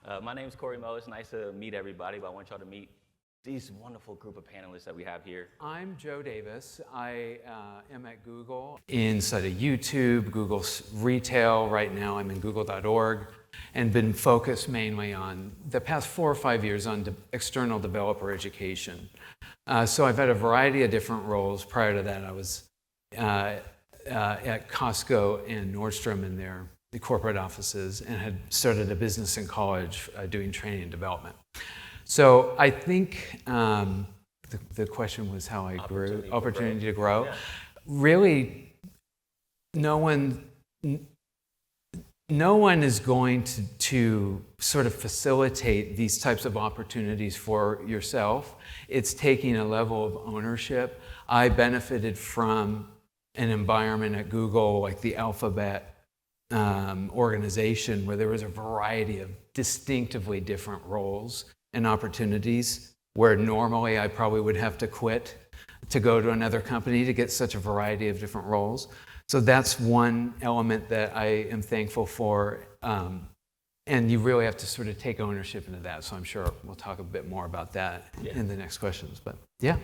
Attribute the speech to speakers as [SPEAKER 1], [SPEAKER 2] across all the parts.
[SPEAKER 1] My name is Corey Mo. It's nice to meet everybody, but I want y'all to meet these wonderful group of panelists that we have here.
[SPEAKER 2] I'm Joe Davis. I am at Google inside of YouTube, Google's retail. Right now I'm in google.org and been focused mainly on the past 4 or 5 years on external developer education. So I've had a variety of different roles. Prior to that I was at Costco and Nordstrom in the corporate offices and had started a business in college doing training and development. So I think the question was how I grew, opportunity to grow.
[SPEAKER 1] Yeah.
[SPEAKER 2] Really, no one is going to sort of facilitate these types of opportunities for yourself. It's taking a level of ownership. I benefited from an environment at Google like the Alphabet organization where there was a variety of distinctively different roles and opportunities where normally I probably would have to quit to go to another company to get such a variety of different roles. So that's one element that I am thankful for. And you really have to sort of take ownership into that. So I'm sure we'll talk a bit more about that in the next questions. But yeah.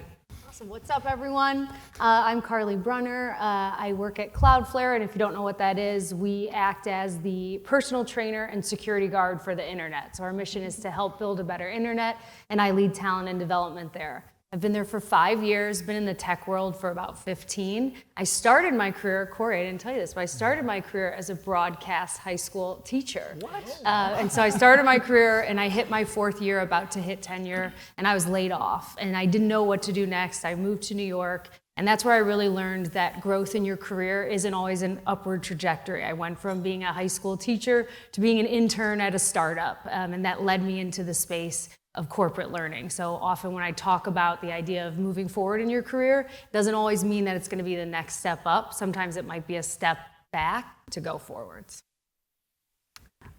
[SPEAKER 3] Awesome. What's up, everyone? I'm Carly Brunner. I work at Cloudflare, and if you don't know what that is, we act as the personal trainer and security guard for the internet. So our mission is to help build a better internet, and I lead talent and development there. I've been there for 5 years, been in the tech world for about 15. I started my career, Corey, I didn't tell you this, but I started my career as a broadcast high school teacher.
[SPEAKER 2] What?
[SPEAKER 3] And so I started my career and I hit my 4th year, about to hit tenure, and I was laid off. And I didn't know what to do next. I moved to New York, and that's where I really learned that growth in your career isn't always an upward trajectory. I went from being a high school teacher to being an intern at a startup, and that led me into the space of corporate learning. So often when I talk about the idea of moving forward in your career, it doesn't always mean that it's going to be the next step up. Sometimes it might be a step back to go forwards.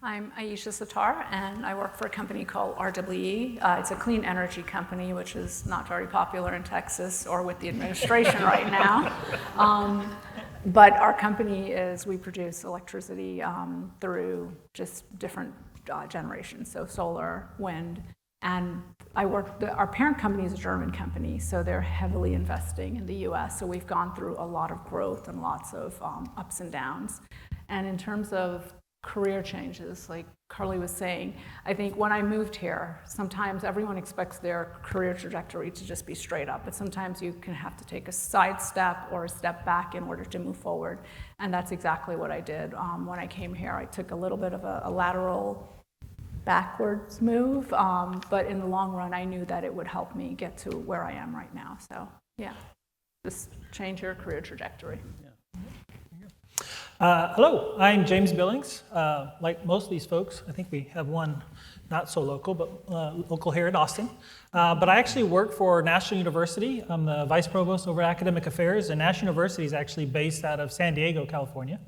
[SPEAKER 4] I'm Aisha Sattar, and I work for a company called RWE. It's a clean energy company, which is not very popular in Texas or with the administration right now. But our company we produce electricity through just different generations, so solar, wind. And our parent company is a German company, so they're heavily investing in the US. So we've gone through a lot of growth and lots of ups and downs. And in terms of career changes, like Carly was saying, I think when I moved here, sometimes everyone expects their career trajectory to just be straight up, but sometimes you can have to take a side step or a step back in order to move forward. And that's exactly what I did. When I came here, I took a little bit of a lateral backwards move, but in the long run, I knew that it would help me get to where I am right now. So yeah, just change your career trajectory.
[SPEAKER 5] Hello, I'm James Billings. Like most of these folks, I think we have one not so local, but local here in Austin. But I actually work for National University. I'm the Vice Provost over Academic Affairs, and National University is actually based out of San Diego, California.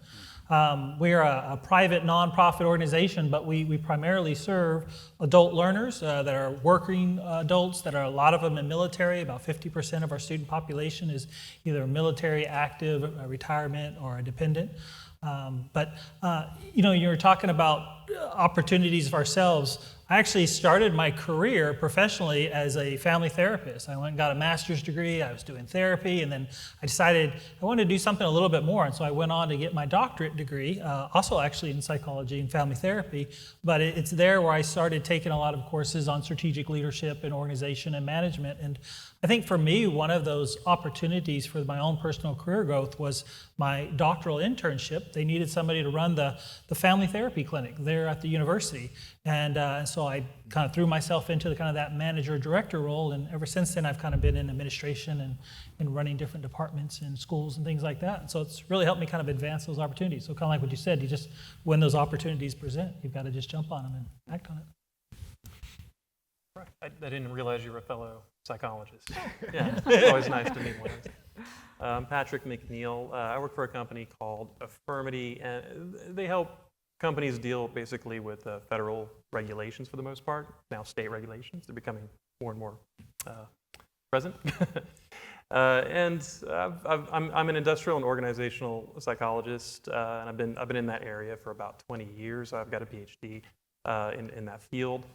[SPEAKER 5] We're a private nonprofit organization, but we primarily serve adult learners that are working adults, that are a lot of them in military. About 50% of our student population is either military, active, retirement, or a dependent. But you were talking about opportunities for ourselves. I actually started my career professionally as a family therapist. I went and got a master's degree. I was doing therapy, and then I decided I wanted to do something a little bit more. And so I went on to get my doctorate degree, also actually in psychology and family therapy. But it's there where I started taking a lot of courses on strategic leadership and organization and management. And I think for me, one of those opportunities for my own personal career growth was my doctoral internship. They needed somebody to run the family therapy clinic there at the university. And so I kind of threw myself into the kind of that manager director role, and ever since then I've kind of been in administration and running different departments in schools and things like that. And so it's really helped me kind of advance those opportunities. So kind of like what you said, when those opportunities present, you've got to just jump on them and act on it.
[SPEAKER 6] I didn't realize you were a fellow psychologist. Yeah, it's always nice to meet one. I'm Patrick McNeil. I work for a company called Affirmity, and they help companies deal basically with federal regulations for the most part. Now state regulations, they're becoming more and more present. And I'm an industrial and organizational psychologist, and I've been in that area for about 20 years. I've got a PhD in that field.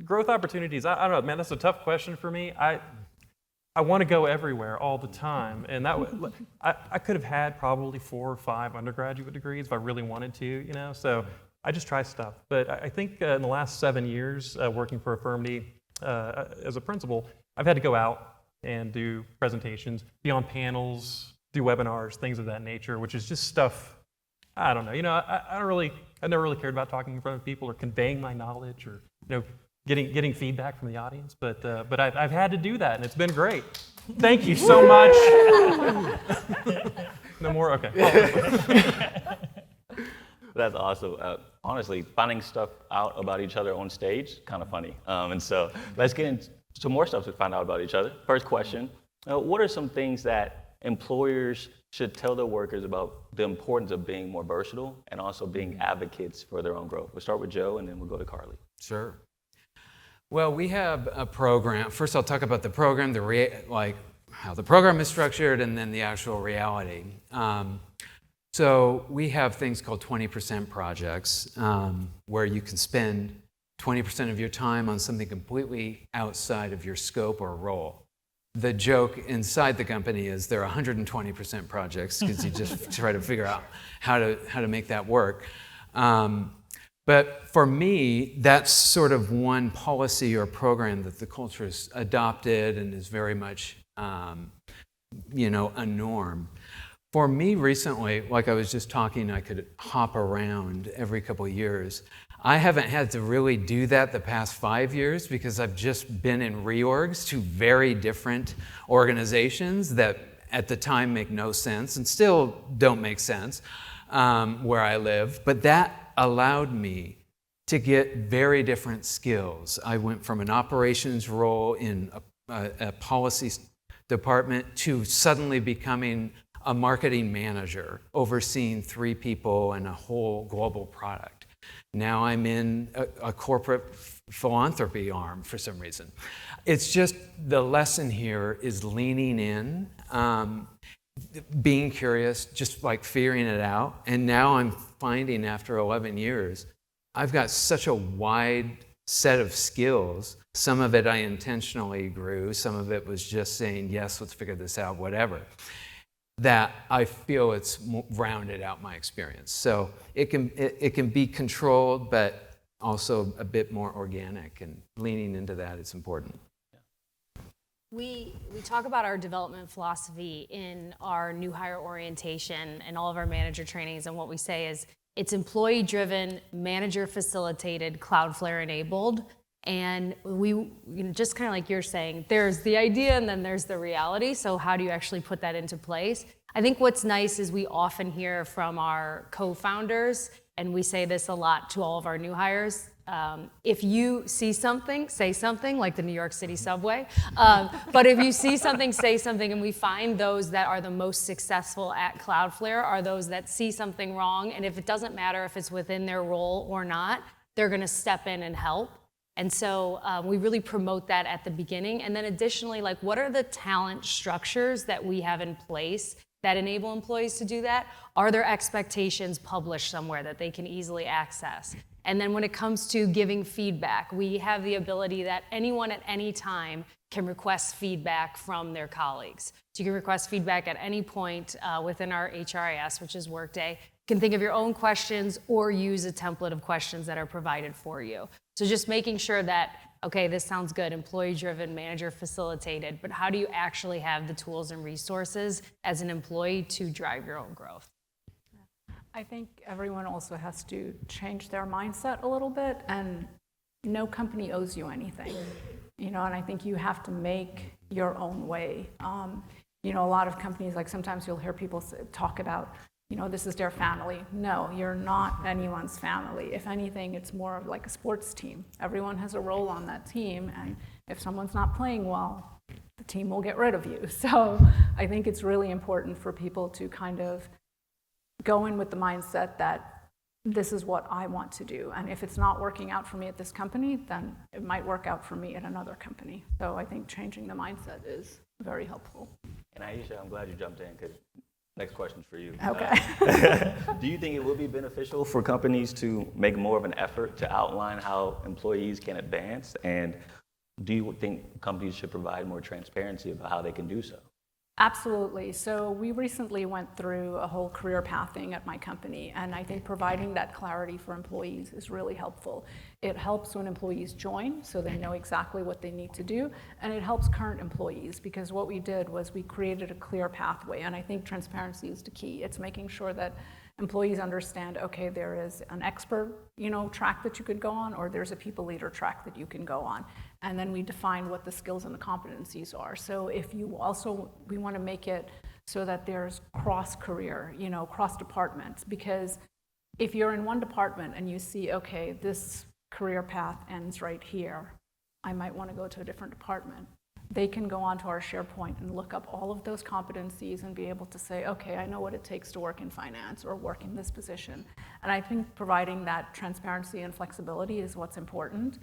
[SPEAKER 6] Growth opportunities, I don't know, man, that's a tough question for me. I want to go everywhere all the time, and I could have had probably 4 or 5 undergraduate degrees if I really wanted to, you know, so I just try stuff. But I think in the last 7 years working for Affirmity as a principal, I've had to go out and do presentations, be on panels, do webinars, things of that nature, which is just stuff, I don't know. You know, I never really cared about talking in front of people or conveying my knowledge or, you know, getting feedback from the audience. But I've had to do that, and it's been great. Thank you so much. No more? Okay.
[SPEAKER 1] That's awesome. Honestly, finding stuff out about each other on stage, kind of funny. And so let's get into some more stuff to find out about each other. First question, what are some things that employers should tell their workers about the importance of being more versatile and also being advocates for their own growth? We'll start with Joe, and then we'll go to Carly.
[SPEAKER 2] Sure. Well, we have a program. First, I'll talk about the program, like how the program is structured, and then the actual reality. So we have things called 20% projects, where you can spend 20% of your time on something completely outside of your scope or role. The joke inside the company is there are 120% projects because you just try to figure out how to make that work. But for me, that's sort of one policy or program that the culture has adopted and is very much, you know, a norm. For me recently, like I was just talking, I could hop around every couple of years. I haven't had to really do that the past 5 years because I've just been in reorgs to very different organizations that at the time make no sense and still don't make sense where I live. But that allowed me to get very different skills. I went from an operations role in a policy department to suddenly becoming a marketing manager, overseeing 3 people and a whole global product. Now I'm in a corporate philanthropy arm for some reason. It's just the lesson here is leaning in, being curious, just like figuring it out. And now I'm finding after 11 years, I've got such a wide set of skills. Some of it I intentionally grew. Some of it was just saying, yes, let's figure this out, whatever. That I feel it's rounded out my experience. So it can be controlled, but also a bit more organic, and leaning into that is important.
[SPEAKER 3] We talk about our development philosophy in our new hire orientation and all of our manager trainings, and what we say is it's employee-driven, manager-facilitated, Cloudflare-enabled. And we, you know, just kind of like you're saying, there's the idea and then there's the reality. So how do you actually put that into place? I think what's nice is we often hear from our co-founders, and we say this a lot to all of our new hires. If you see something, say something, like the New York City subway. But if you see something, say something. And we find those that are the most successful at Cloudflare are those that see something wrong. And if it doesn't matter if it's within their role or not, they're going to step in and help. And so we really promote that at the beginning. And then additionally, like, what are the talent structures that we have in place that enable employees to do that? Are there expectations published somewhere that they can easily access? And then when it comes to giving feedback, we have the ability that anyone at any time can request feedback from their colleagues. So you can request feedback at any point within our HRIS, which is Workday. You can think of your own questions or use a template of questions that are provided for you. So just making sure that, okay, this sounds good, employee-driven, manager-facilitated, but how do you actually have the tools and resources as an employee to drive your own growth?
[SPEAKER 4] I think everyone also has to change their mindset a little bit, and no company owes you anything, you know, and I think you have to make your own way. You know, a lot of companies, like sometimes you'll hear people talk about, you know, this is their family. No, you're not anyone's family. If anything, it's more of like a sports team. Everyone has a role on that team, and if someone's not playing well, the team will get rid of you. So I think it's really important for people to kind of go in with the mindset that this is what I want to do, and if it's not working out for me at this company, then it might work out for me at another company. So I think changing the mindset is very helpful.
[SPEAKER 1] And Aisha, I'm glad you jumped in, because Next question's for you.
[SPEAKER 4] Okay.
[SPEAKER 1] Do you think it would be beneficial for companies to make more of an effort to outline how employees can advance? And do you think companies should provide more transparency about how they can do so?
[SPEAKER 4] Absolutely. So we recently went through a whole career pathing at my company, and I think providing that clarity for employees is really helpful. It helps when employees join, so they know exactly what they need to do, and it helps current employees, because what we did was we created a clear pathway, and I think transparency is the key. It's making sure that employees understand, okay, there is an expert, track that you could go on, or there's a people leader track that you can go on. And then we define what the skills and the competencies are. So if you also, we want to make it so that there's cross-career, cross departments, because if you're in one department and you see, okay, this career path ends right here, I might want to go to a different department. They can go onto our SharePoint and look up all of those competencies and be able to say, okay, I know what it takes to work in finance or work in this position. And I think providing that transparency and flexibility is what's important.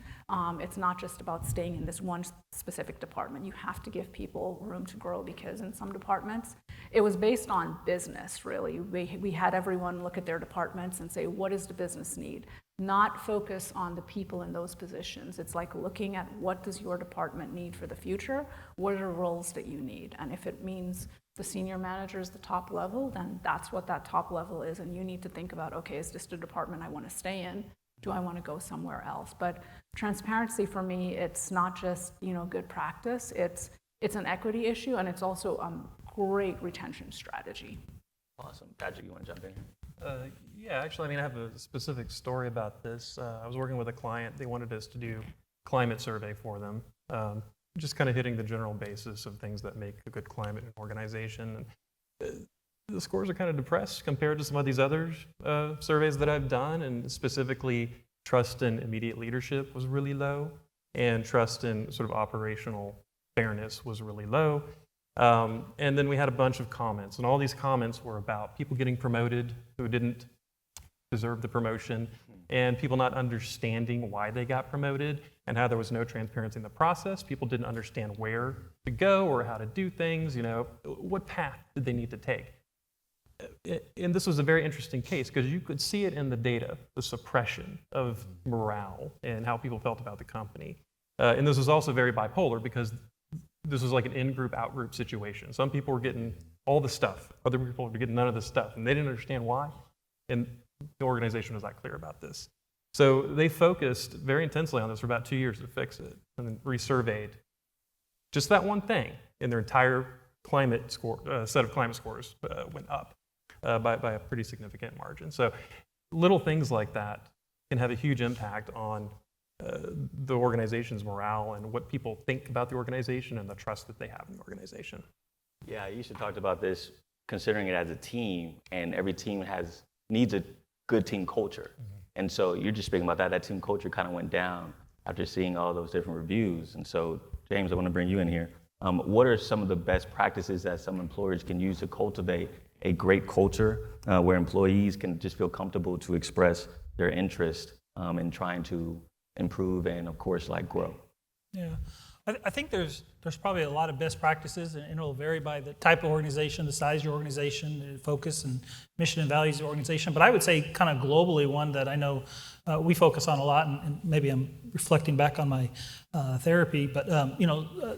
[SPEAKER 4] It's not just about staying in this one specific department. You have to give people room to grow, because in some departments, it was based on business, really. We had everyone look at their departments and say, what does the business need? Not focus on the people in those positions. It's like looking at what does your department need for the future? What are the roles that you need? And if it means the senior manager is the top level, then that's what that top level is. And you need to think about, okay, is this the department I want to stay in? Do I want to go somewhere else? But transparency for me, it's not just good practice. It's an equity issue, and it's also a great retention strategy.
[SPEAKER 1] Awesome. Patrick, you want to jump in?
[SPEAKER 6] Yeah, actually, I have a specific story about this. I was working with a client. They wanted us to do a climate survey for them, just kind of hitting the general basis of things that make a good climate in an organization. And, the scores are kind of depressed compared to some of these other surveys that I've done, and specifically trust in immediate leadership was really low, and trust in sort of operational fairness was really low. And then we had a bunch of comments, and all these comments were about people getting promoted who didn't deserve the promotion, and people not understanding why they got promoted, and how there was no transparency in the process. People didn't understand where to go or how to do things, what path did they need to take. And this was a very interesting case, because you could see it in the data, the suppression of morale and how people felt about the company. And this was also very bipolar, because this was like an in-group, out-group situation. Some people were getting all the stuff, other people were getting none of the stuff, and they didn't understand why. And the organization was not clear about this. So they focused very intensely on this for about 2 years to fix it, and then resurveyed just that one thing, and their entire climate score, set of climate scores went up by a pretty significant margin. So little things like that can have a huge impact on the organization's morale and what people think about the organization and the trust that they have in the organization.
[SPEAKER 1] Yeah, you should talk about this, considering it as a team, and every team needs a good team culture. And so you're just speaking about that team culture kind of went down after seeing all those different reviews. And so, James, I want to bring you in here. What are some of the best practices that some employers can use to cultivate a great culture where employees can just feel comfortable to express their interest in trying to improve and, of course, grow?
[SPEAKER 5] Yeah, I think there's probably a lot of best practices, and it'll vary by the type of organization, the size of your organization, the focus and mission and values of the organization. But I would say kind of globally, one that I know we focus on a lot, and maybe I'm reflecting back on my therapy, but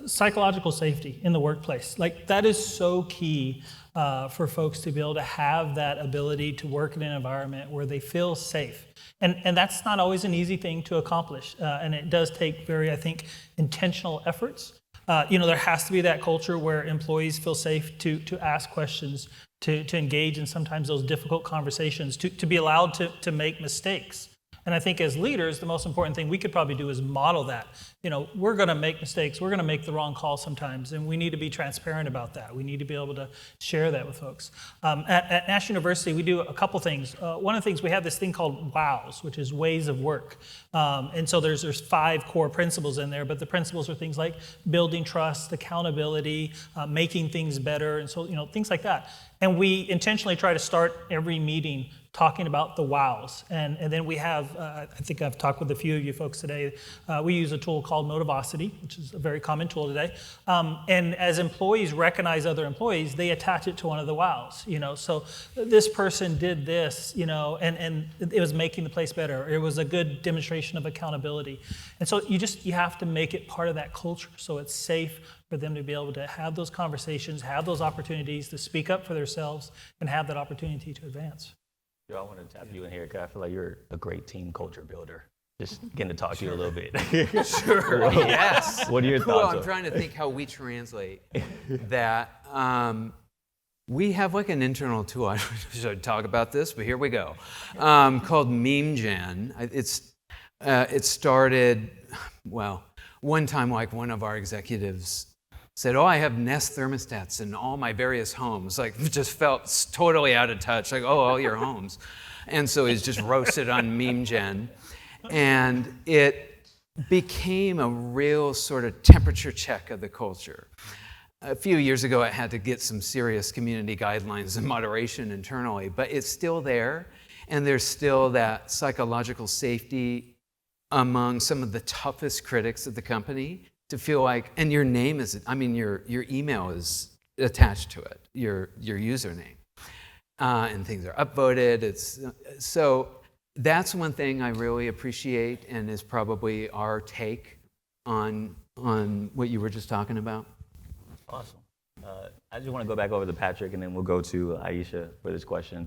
[SPEAKER 5] psychological safety in the workplace. That is so key for folks to be able to have that ability to work in an environment where they feel safe. And that's not always an easy thing to accomplish. And it does take very, I think, intentional efforts. There has to be that culture where employees feel safe to ask questions, to engage in sometimes those difficult conversations, to be allowed to make mistakes. And I think as leaders, the most important thing we could probably do is model that. We're going to make mistakes. We're going to make the wrong call sometimes, and we need to be transparent about that. We need to be able to share that with folks. At National University, we do a couple things. One of the things, we have this thing called WOWs, which is ways of work. And so there's 5 core principles in there, but the principles are things like building trust, accountability, making things better, and so things like that. And we intentionally try to start every meeting talking about the wows. And then we have, I think I've talked with a few of you folks today, we use a tool called Motivosity, which is a very common tool today. And as employees recognize other employees, they attach it to one of the wows. So this person did this, and it was making the place better. It was a good demonstration of accountability. And so you have to make it part of that culture so it's safe for them to be able to have those conversations, have those opportunities to speak up for themselves, and have that opportunity to advance.
[SPEAKER 1] Yo, I want to tap you in here because I feel like you're a great team culture builder. Just getting to talk to you a little bit.
[SPEAKER 2] Sure, yes.
[SPEAKER 1] What are your
[SPEAKER 2] Well,
[SPEAKER 1] thoughts?
[SPEAKER 2] I'm trying to think how we translate that. We have like an internal tool. I should talk about this, but here we go. Called Meme Gen. It started, well, one time like one of our executives said, I have Nest thermostats in all my various homes. Like, just felt totally out of touch. Like, all your homes. And so he's just roasted on Meme Gen. And it became a real sort of temperature check of the culture. A few years ago, I had to get some serious community guidelines and moderation internally, but it's still there. And there's still that psychological safety among some of the toughest critics of the company to feel like, and your name is, your email is attached to it, your username, and things are upvoted. So that's one thing I really appreciate and is probably our take on what you were just talking about.
[SPEAKER 1] Awesome. I just want to go back over to Patrick, and then we'll go to Aisha for this question.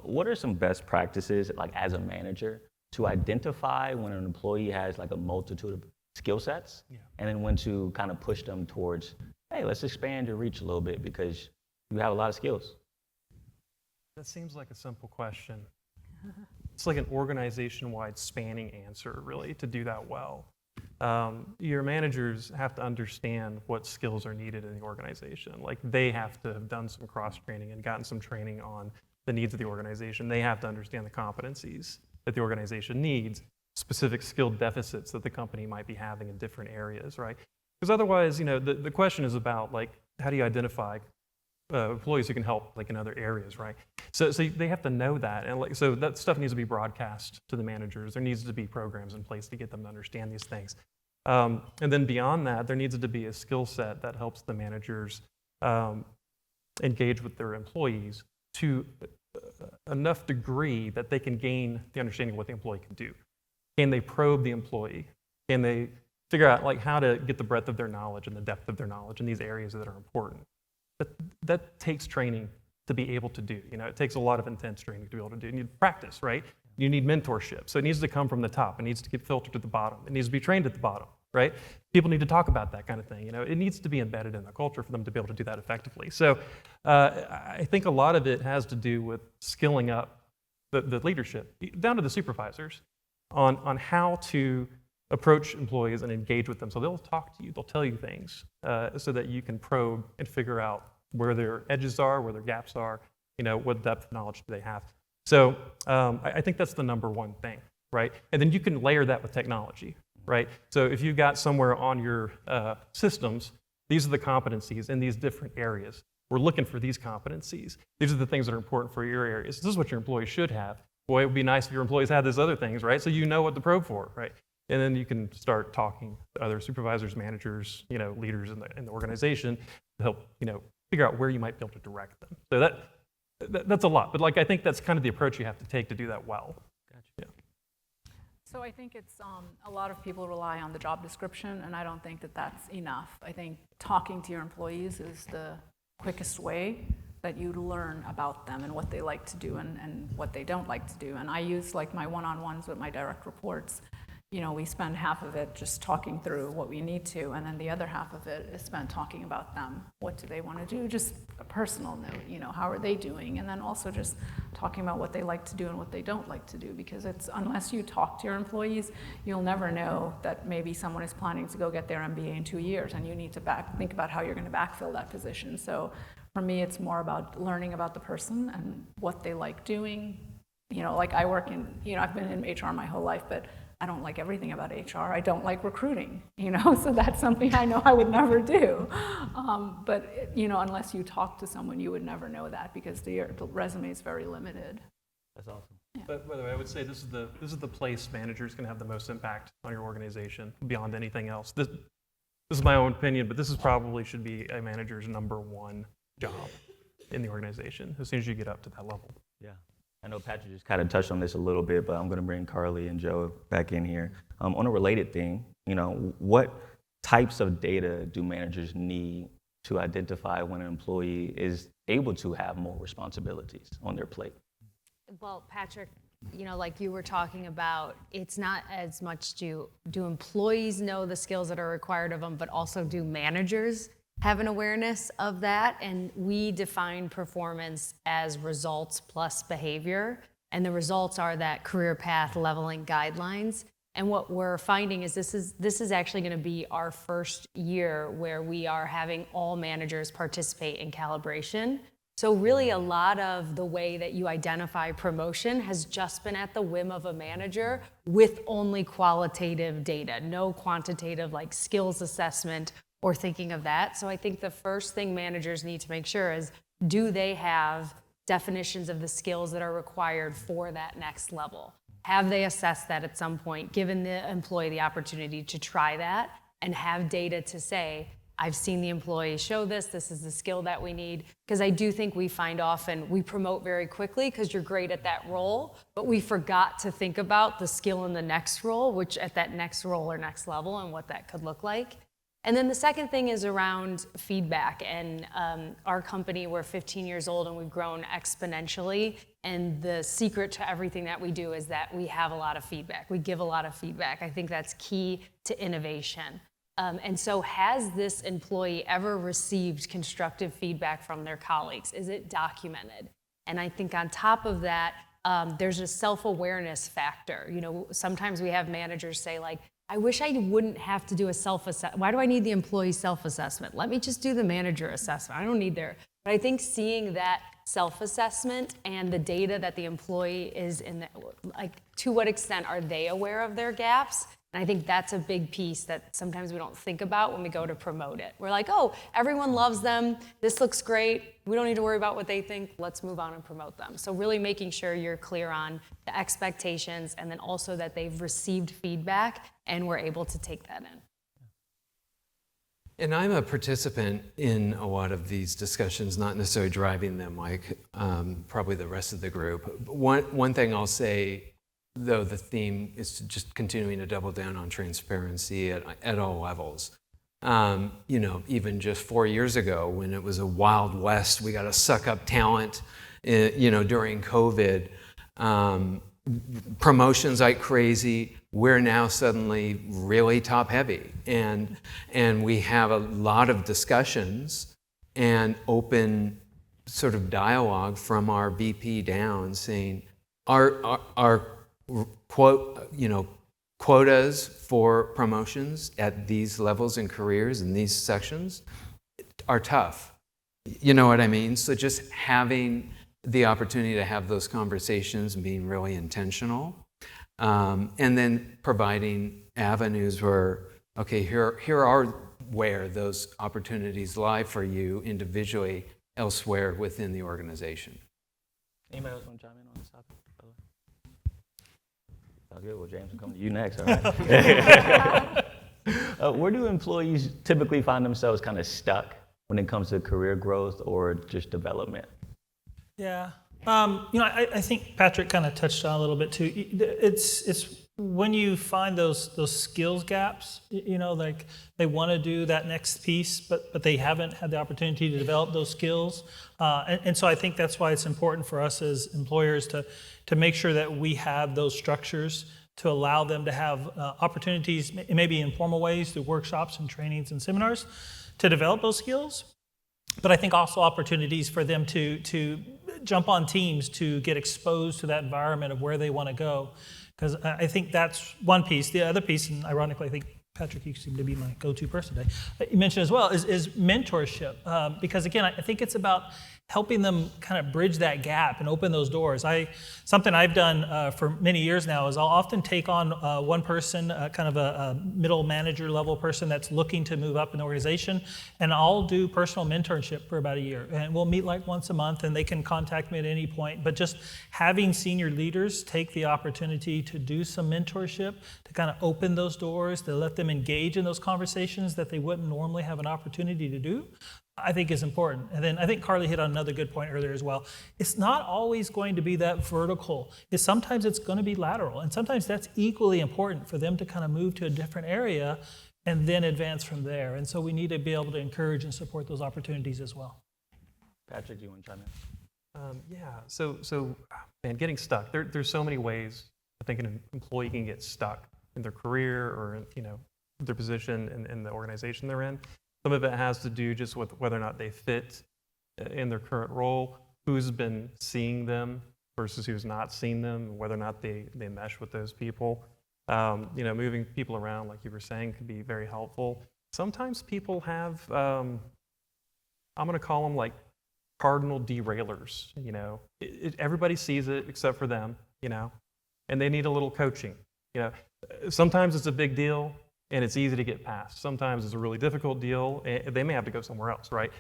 [SPEAKER 1] What are some best practices, like as a manager, to identify when an employee has like a multitude of skill sets, and then when to kind of push them towards, hey, let's expand your reach a little bit because you have a lot of skills?
[SPEAKER 6] That seems like a simple question. It's like an organization-wide spanning answer, really, to do that well. Your managers have to understand what skills are needed in the organization. Like, they have to have done some cross-training and gotten some training on the needs of the organization. They have to understand the competencies that the organization needs, specific skill deficits that the company might be having in different areas, right? Because otherwise, the question is about, like, how do you identify employees who can help, like, in other areas, right? So they have to know that, and so that stuff needs to be broadcast to the managers. There needs to be programs in place to get them to understand these things. And then beyond that, there needs to be a skill set that helps the managers engage with their employees to enough degree that they can gain the understanding of what the employee can do. Can they probe the employee? Can they figure out, like, how to get the breadth of their knowledge and the depth of their knowledge in these areas that are important? That takes training to be able to do. It takes a lot of intense training to be able to do. You need practice, right? You need mentorship. So it needs to come from the top. It needs to get filtered to the bottom. It needs to be trained at the bottom, right? People need to talk about that kind of thing. It needs to be embedded in the culture for them to be able to do that effectively. So I think a lot of it has to do with skilling up the leadership, down to the supervisors, on how to approach employees and engage with them. So they'll talk to you, they'll tell you things so that you can probe and figure out where their edges are, where their gaps are, what depth of knowledge do they have. So I think that's the number one thing, right? And then you can layer that with technology, right? So if you've got somewhere on your systems, these are the competencies in these different areas. We're looking for these competencies. These are the things that are important for your areas. This is what your employees should have. Boy, it would be nice if your employees had these other things, right? So you know what to probe for, right? And then you can start talking to other supervisors, managers, leaders in the organization to help, figure out where you might be able to direct them. So that's a lot, but I think that's kind of the approach you have to take to do that well.
[SPEAKER 2] Gotcha.
[SPEAKER 6] Yeah.
[SPEAKER 4] So I think it's a lot of people rely on the job description, and I don't think that that's enough. I think talking to your employees is the quickest way that you learn about them and what they like to do and what they don't like to do. And I use my one-on-ones with my direct reports. We spend half of it just talking through what we need to, and then the other half of it is spent talking about them. What do they want to do? Just a personal note, how are they doing? And then also just talking about what they like to do and what they don't like to do, because unless you talk to your employees, you'll never know that maybe someone is planning to go get their MBA in 2 years, and you need to think about how you're going to backfill that position. So for me, it's more about learning about the person and what they like doing, Like I work in, I've been in HR my whole life, but I don't like everything about HR. I don't like recruiting, so that's something I know I would never do. But unless you talk to someone, you would never know that because the resume is very limited.
[SPEAKER 1] That's awesome.
[SPEAKER 6] But by the way, I would say this is the place managers can have the most impact on your organization beyond anything else. This is my own opinion, but this is probably should be a manager's number one job in the organization as soon as you get up to that level.
[SPEAKER 1] Yeah. I know Patrick just kind of touched on this a little bit, but I'm going to bring Carly and Joe back in here. On a related thing, what types of data do managers need to identify when an employee is able to have more responsibilities on their plate?
[SPEAKER 3] Well, Patrick, like you were talking about, it's not as much do employees know the skills that are required of them, but also do managers have an awareness of that? And we define performance as results plus behavior. And the results are that career path leveling guidelines. And what we're finding is this is actually going to be our first year where we are having all managers participate in calibration. So really a lot of the way that you identify promotion has just been at the whim of a manager with only qualitative data, no quantitative like skills assessment or thinking of that. So I think the first thing managers need to make sure is, do they have definitions of the skills that are required for that next level? Have they assessed that at some point, given the employee the opportunity to try that and have data to say, I've seen the employee show this is the skill that we need. Because I do think we find often we promote very quickly because you're great at that role, but we forgot to think about the skill in the next role, which at that next role or next level and what that could look like. And then the second thing is around feedback. And our company, we're 15 years old and we've grown exponentially. And the secret to everything that we do is that we have a lot of feedback. We give a lot of feedback. I think that's key to innovation. And so has this employee ever received constructive feedback from their colleagues? Is it documented? And I think on top of that, there's a self-awareness factor. Sometimes we have managers say like, I wish I wouldn't have to do a self-assessment. Why do I need the employee self-assessment? Let me just do the manager assessment. I don't need their. But I think seeing that self-assessment and the data that the employee is in, to what extent are they aware of their gaps? And I think that's a big piece that sometimes we don't think about when we go to promote it. We're like, oh, everyone loves them. This looks great. We don't need to worry about what they think. Let's move on and promote them. So really making sure you're clear on the expectations and then also that they've received feedback and we're able to take that in.
[SPEAKER 2] And I'm a participant in a lot of these discussions, not necessarily driving them like probably the rest of the group. One thing I'll say, though, the theme is to just continuing to double down on transparency at all levels. Even just 4 years ago when it was a wild west, we got to suck up talent, during COVID, promotions like crazy. We're now suddenly really top heavy. And we have a lot of discussions and open sort of dialogue from our VP down saying, our quotas for promotions at these levels in careers in these sections are tough. You know what I mean? So just having the opportunity to have those conversations and being really intentional, and then providing avenues where, okay, here are where those opportunities lie for you individually elsewhere within the organization.
[SPEAKER 1] Anybody else want to chime in on this topic? Sounds good. Well, James, I'm coming to you next, all right? Where do employees typically find themselves kind of stuck when it comes to career growth or just development?
[SPEAKER 5] Yeah. I think Patrick kind of touched on a little bit too. It's when you find those skills gaps, like they want to do that next piece, but they haven't had the opportunity to develop those skills. And so I think that's why it's important for us as employers to make sure that we have those structures to allow them to have opportunities, maybe in formal ways through workshops and trainings and seminars, to develop those skills. But I think also opportunities for them to jump on teams to get exposed to that environment of where they want to go. Because I think that's one piece. The other piece, and ironically I think Patrick, you seem to be my go-to person today. You mentioned as well is mentorship, because again, I think it's about helping them kind of bridge that gap and open those doors. Something I've done for many years now is I'll often take on one person, kind of a middle manager level person that's looking to move up in the organization, and I'll do personal mentorship for about a year. And we'll meet like once a month, and they can contact me at any point. But just having senior leaders take the opportunity to do some mentorship, to kind of open those doors, to let them engage in those conversations that they wouldn't normally have an opportunity to do, I think is important. And then I think Carly hit on another good point earlier as well. It's not always going to be that vertical. Sometimes it's going to be lateral. And sometimes that's equally important for them to kind of move to a different area and then advance from there. And so we need to be able to encourage and support those opportunities as well.
[SPEAKER 1] Patrick, do you want to chime in?
[SPEAKER 6] So man, getting stuck. There's so many ways I think an employee can get stuck in their career or their position in the organization they're in. Some of it has to do just with whether or not they fit in their current role, who's been seeing them versus who's not seen them, whether or not they mesh with those people. Moving people around, like you were saying, could be very helpful. Sometimes people have, I'm going to call them like cardinal derailers. Everybody sees it except for them, and they need a little coaching. Sometimes it's a big deal and it's easy to get past. Sometimes it's a really difficult deal, and they may have to go somewhere else, right?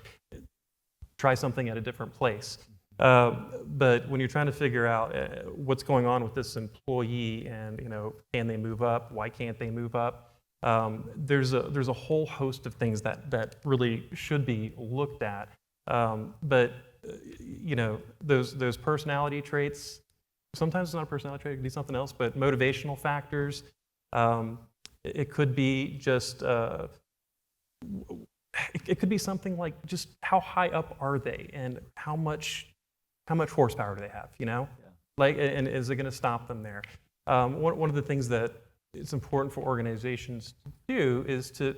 [SPEAKER 6] Try something at a different place. But when you're trying to figure out what's going on with this employee and, can they move up? Why can't they move up? There's a whole host of things that really should be looked at. But those personality traits, sometimes it's not a personality trait, it could be something else, but motivational factors, it could be just, it could be something like just how high up are they and how much horsepower do they have, Like, and is it going to stop them there? One of the things that it's important for organizations to do is to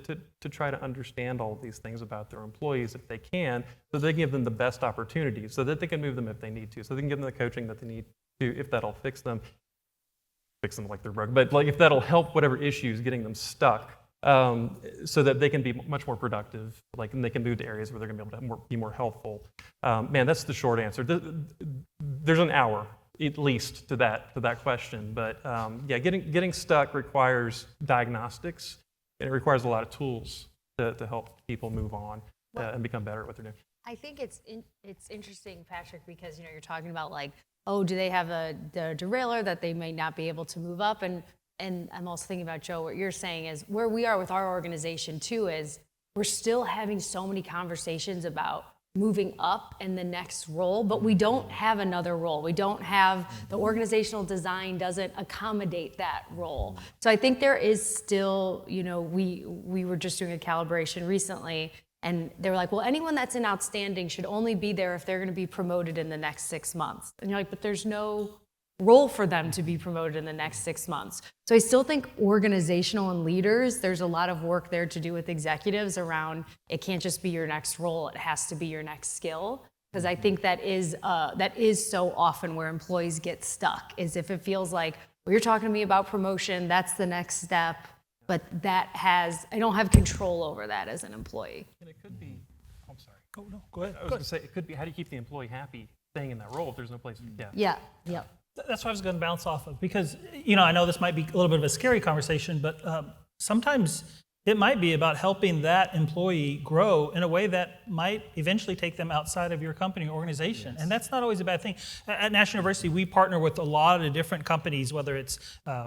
[SPEAKER 6] try to understand all of these things about their employees if they can, so they give them the best opportunities, so that they can move them if they need to, so they can give them the coaching that they need to, if that'll fix them like they're broke, but like if that'll help whatever issues getting them stuck, so that they can be much more productive, and they can move to areas where they're going to be able to be more helpful. Man, that's the short answer. There's an hour at least to that question, but getting stuck requires diagnostics, and it requires a lot of tools to help people move on and become better at what they're doing.
[SPEAKER 3] I think it's interesting, Patrick, because you're talking about do they have the derailer that they may not be able to move up, and I'm also thinking about, Joe, what you're saying is where we are with our organization too is we're still having so many conversations about moving up in the next role, but we don't have another role. We don't have, the organizational design doesn't accommodate that role. So I think there is still, we were just doing a calibration recently, and they were like, well, anyone that's in outstanding should only be there if they're going to be promoted in the next 6 months. And you're like, but there's no role for them to be promoted in the next 6 months. So I still think organizational and leaders, there's a lot of work there to do with executives around, it can't just be your next role, it has to be your next skill. Because I think that is so often where employees get stuck, is if it feels like, well, you're talking to me about promotion, that's the next step, but I don't have control over that as an employee.
[SPEAKER 6] And it could be, I'm sorry.
[SPEAKER 5] Oh, no, go ahead.
[SPEAKER 6] I was going to say, it could be, how do you keep the employee happy staying in that role if there's no place?
[SPEAKER 3] Yeah.
[SPEAKER 5] That's what I was going to bounce off of, because, I know this might be a little bit of a scary conversation, but sometimes it might be about helping that employee grow in a way that might eventually take them outside of your company or organization. Yes. And that's not always a bad thing. At National University, we partner with a lot of different companies, whether it's,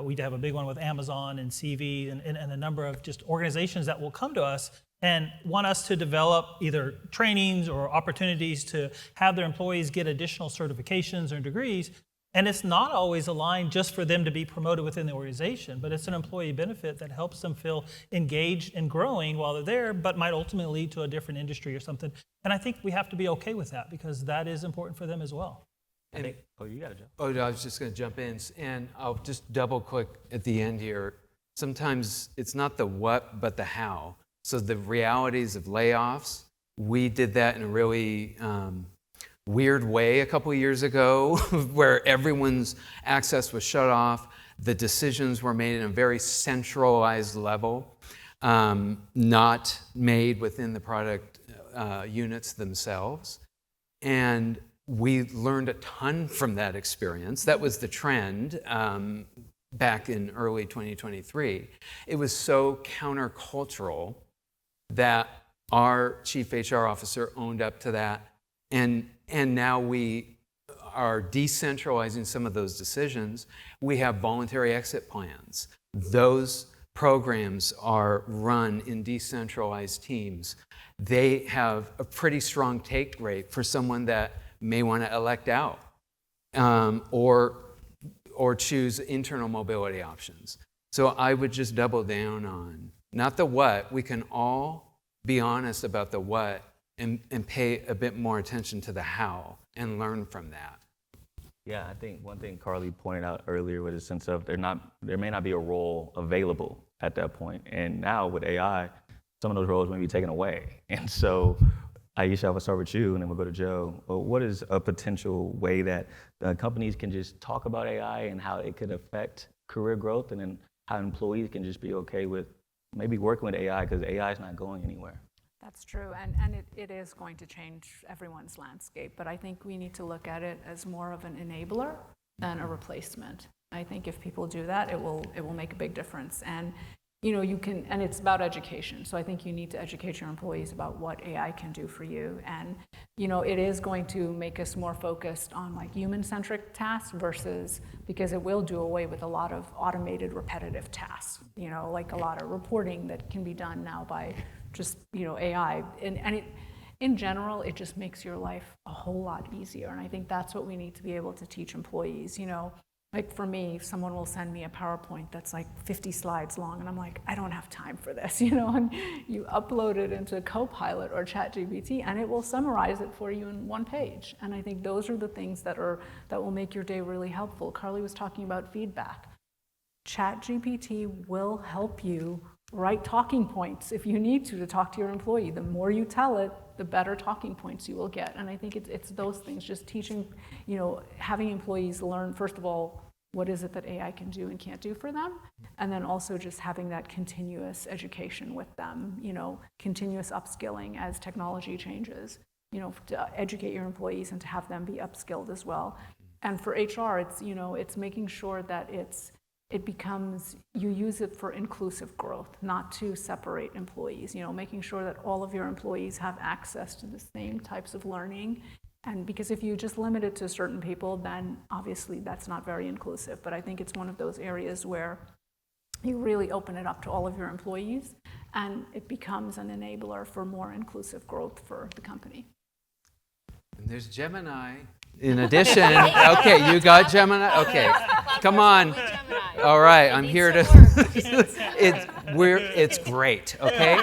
[SPEAKER 5] we have a big one with Amazon and CV and a number of just organizations that will come to us and want us to develop either trainings or opportunities to have their employees get additional certifications or degrees. And it's not always aligned just for them to be promoted within the organization, but it's an employee benefit that helps them feel engaged and growing while they're there, but might ultimately lead to a different industry or something. And I think we have to be okay with that, because that is important for them as well.
[SPEAKER 1] You got to jump.
[SPEAKER 2] Oh, no, I was just going to jump in, and I'll just double click at the end here. Sometimes it's not the what, but the how. So the realities of layoffs, we did that in a really weird way a couple of years ago where everyone's access was shut off. The decisions were made in a very centralized level, not made within the product units themselves. And we learned a ton from that experience. That was the trend back in early 2023. It was so countercultural that our chief HR officer owned up to that. And now we are decentralizing some of those decisions. We have voluntary exit plans. Those programs are run in decentralized teams. They have a pretty strong take rate for someone that may want to elect out or choose internal mobility options. So I would just double down on not the what. We can all be honest about the what and pay a bit more attention to the how and learn from that.
[SPEAKER 1] Yeah, I think one thing Carly pointed out earlier was a sense of there may not be a role available at that point. And now with AI, some of those roles may be taken away. And so, Aisha, I'll start with you, and then we'll go to Joe. Well, what is a potential way that companies can just talk about AI and how it could affect career growth, and then how employees can just be okay with maybe working with AI because AI is not going anywhere?
[SPEAKER 4] That's true, and it is going to change everyone's landscape, but I think we need to look at it as more of an enabler than a replacement. I think if people do that, it will make a big difference. And you can, and it's about education. So I think you need to educate your employees about what AI can do for you. And it is going to make us more focused on like human-centric tasks versus, because it will do away with a lot of automated repetitive tasks, like a lot of reporting that can be done now by just AI. And in general, it just makes your life a whole lot easier. And I think that's what we need to be able to teach employees. Like for me, someone will send me a PowerPoint that's like 50 slides long, and I'm like, I don't have time for this, and you upload it into Copilot or ChatGPT, and it will summarize it for you in one page. And I think those are the things that will make your day really helpful. Carly was talking about feedback. ChatGPT will help you write talking points if you need to talk to your employee. The more you tell it, the better talking points you will get. And I think it's those things, just teaching, having employees learn, first of all, what is it that AI can do and can't do for them? And then also just having that continuous education with them, continuous upskilling as technology changes, to educate your employees and to have them be upskilled as well. And for HR, it's making sure that it becomes, you use it for inclusive growth, not to separate employees, making sure that all of your employees have access to the same types of learning. And because if you just limit it to certain people, then obviously that's not very inclusive. But I think it's one of those areas where you really open it up to all of your employees, and it becomes an enabler for more inclusive growth for the company.
[SPEAKER 2] And there's Gemini. In addition, okay, you got Gemini? Okay, come on. All right, I'm here to. It's great. Okay.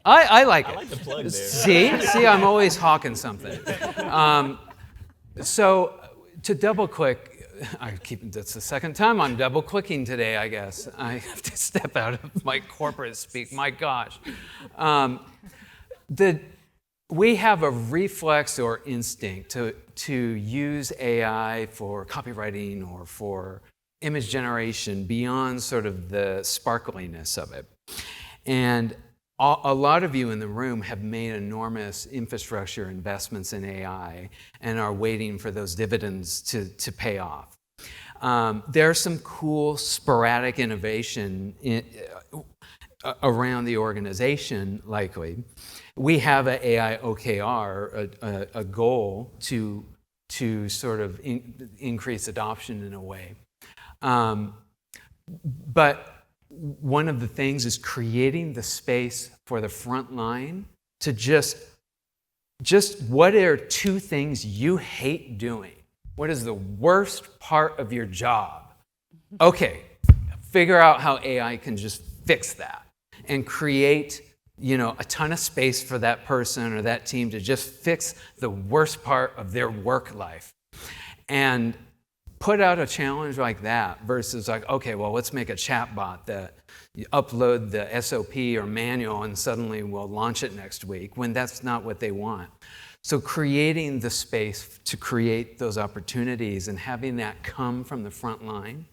[SPEAKER 2] I like it.
[SPEAKER 1] I like the plug there.
[SPEAKER 2] See, I'm always hawking something. So to double click, that's the second time I'm double clicking today. I guess I have to step out of my corporate speak. My gosh. We have a reflex or instinct to use AI for copywriting or for image generation beyond sort of the sparkliness of it. And a lot of you in the room have made enormous infrastructure investments in AI and are waiting for those dividends to pay off. There's some cool sporadic innovation around the organization, likely. We have an AI OKR, a goal to sort of increase adoption in a way. But one of the things is creating the space for the front line to just what are two things you hate doing? What is the worst part of your job? Okay, figure out how AI can just fix that and create a ton of space for that person or that team to just fix the worst part of their work life. And put out a challenge like that versus like, okay, well, let's make a chatbot that you upload the SOP or manual and suddenly we'll launch it next week, when that's not what they want. So creating the space to create those opportunities and having that come from the front line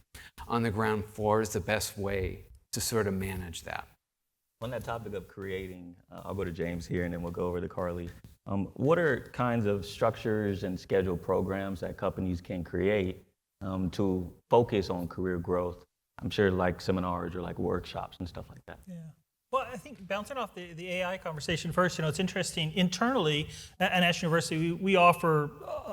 [SPEAKER 2] on the ground floor is the best way to sort of manage that.
[SPEAKER 1] On that topic of creating, I'll go to James here and then we'll go over to Carly. What are kinds of structures and scheduled programs that companies can create to focus on career growth? I'm sure like seminars or like workshops and stuff like that.
[SPEAKER 5] Yeah. Well, I think bouncing off the AI conversation first, it's interesting. Internally at National University, we offer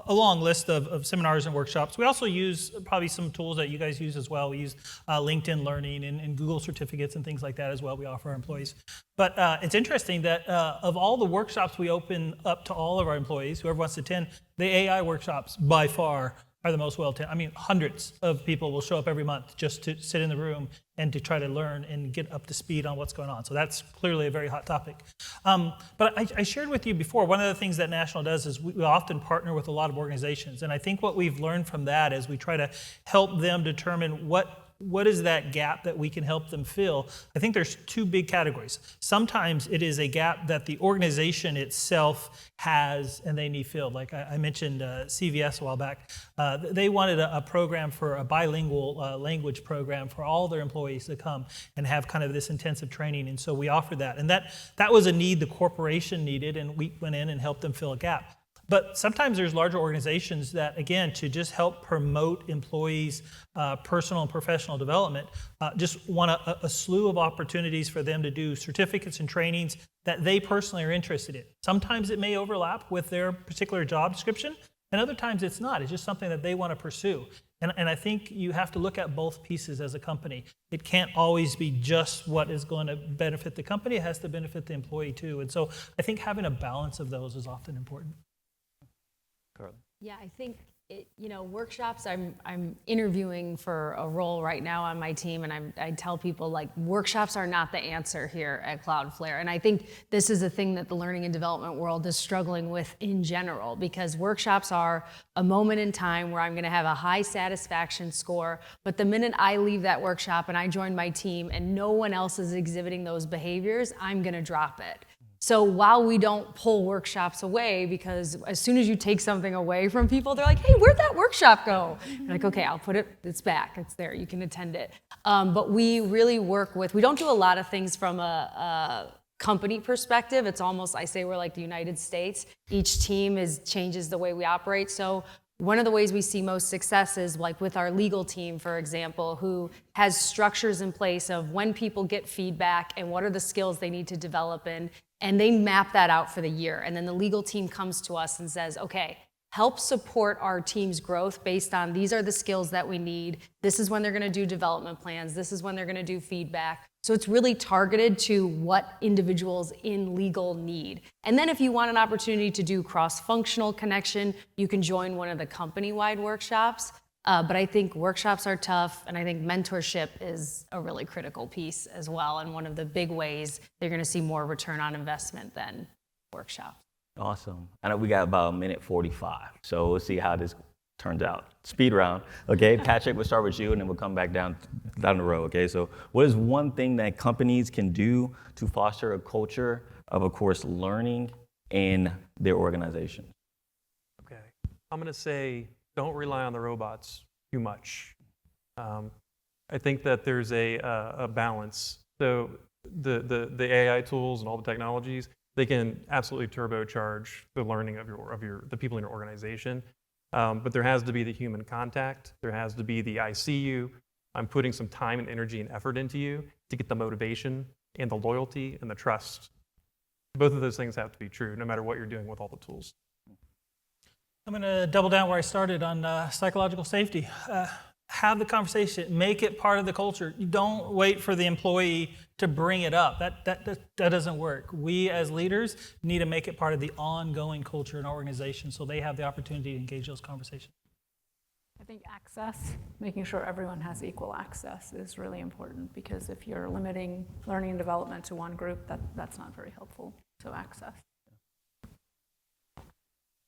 [SPEAKER 5] a long list of seminars and workshops. We also use probably some tools that you guys use as well. We use LinkedIn Learning and Google certificates and things like that as well. We offer our employees. But it's interesting that of all the workshops we open up to all of our employees, whoever wants to attend, the AI workshops by far are the most well attended. I mean, hundreds of people will show up every month just to sit in the room and to try to learn and get up to speed on what's going on. So that's clearly a very hot topic. But I shared with you before, one of the things that National does is we often partner with a lot of organizations. And I think what we've learned from that is we try to help them determine what is that gap that we can help them fill. I think there's two big categories. Sometimes it is a gap that the organization itself has and they need filled. Like I mentioned CVS a while back. They wanted a program for a bilingual language program for all their employees to come and have kind of this intensive training. And so we offered that. And that was a need the corporation needed, and we went in and helped them fill a gap. But sometimes there's larger organizations that, again, to just help promote employees' personal and professional development, just want a slew of opportunities for them to do certificates and trainings that they personally are interested in. Sometimes it may overlap with their particular job description, and other times it's not. It's just something that they want to pursue. And I think you have to look at both pieces as a company. It can't always be just what is going to benefit the company. It has to benefit the employee too. And so I think having a balance of those is often important.
[SPEAKER 1] Carly.
[SPEAKER 3] Yeah, I think workshops. I'm interviewing for a role right now on my team, and I tell people like workshops are not the answer here at Cloudflare. And I think this is a thing that the learning and development world is struggling with in general, because workshops are a moment in time where I'm going to have a high satisfaction score, but the minute I leave that workshop and I join my team and no one else is exhibiting those behaviors, I'm going to drop it. So while we don't pull workshops away, because as soon as you take something away from people, they're like, hey, where'd that workshop go? You're like, okay, I'll put it's back, it's there, you can attend it. But we really we don't do a lot of things from a company perspective. It's almost, I say we're like the United States. Each team changes the way we operate. So one of the ways we see most success is like with our legal team, for example, who has structures in place of when people get feedback and what are the skills they need to develop in. And they map that out for the year. And then the legal team comes to us and says, okay, help support our team's growth based on these are the skills that we need. This is when they're going to do development plans. This is when they're going to do feedback. So it's really targeted to what individuals in legal need. And then if you want an opportunity to do cross-functional connection, you can join one of the company-wide workshops. But I think workshops are tough, and I think mentorship is a really critical piece as well, and one of the big ways they're going to see more return on investment than workshops.
[SPEAKER 1] Awesome. I know we got about a minute 45, so we'll see how this turns out. Speed round. Okay, Patrick, we'll start with you, and then we'll come back down the road. Okay, so what is one thing that companies can do to foster a culture of course, learning in their organization?
[SPEAKER 6] Okay, I'm going to say don't rely on the robots too much. I think that there's a balance. So the AI tools and all the technologies, they can absolutely turbocharge the learning of the people in your organization. But there has to be the human contact. There has to be the I see you. I'm putting some time and energy and effort into you to get the motivation and the loyalty and the trust. Both of those things have to be true, no matter what you're doing with all the tools.
[SPEAKER 5] I'm going to double down where I started on psychological safety. Have the conversation. Make it part of the culture. You don't wait for the employee to bring it up. That doesn't work. We as leaders need to make it part of the ongoing culture in our organization so they have the opportunity to engage those conversations.
[SPEAKER 4] I think access, making sure everyone has equal access is really important, because if you're limiting learning and development to one group, that's not very helpful. So access.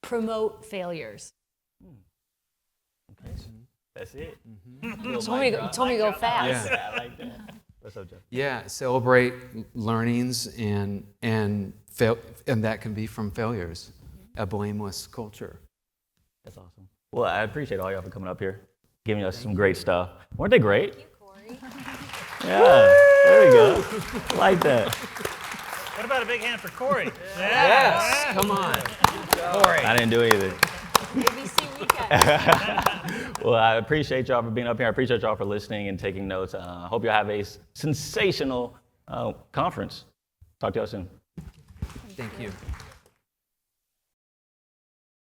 [SPEAKER 3] Promote failures.
[SPEAKER 1] Okay. That's it.
[SPEAKER 3] You told me to go fast.
[SPEAKER 2] Yeah.
[SPEAKER 1] I like that. What's up, Jeff?
[SPEAKER 2] Yeah, celebrate learnings and that can be from failures. a blameless culture.
[SPEAKER 1] That's awesome. Well, I appreciate all y'all for coming up here, giving us some great stuff. Weren't they great?
[SPEAKER 3] Thank you, Corey.
[SPEAKER 1] Yeah, there we go. Like that.
[SPEAKER 5] What about a big hand for Corey?
[SPEAKER 2] Yes, come on.
[SPEAKER 1] I didn't do anything.
[SPEAKER 3] ABC weekend.
[SPEAKER 1] Well, I appreciate y'all for being up here. I appreciate y'all for listening and taking notes. I hope y'all have a sensational conference. Talk to y'all soon.
[SPEAKER 2] Thank you.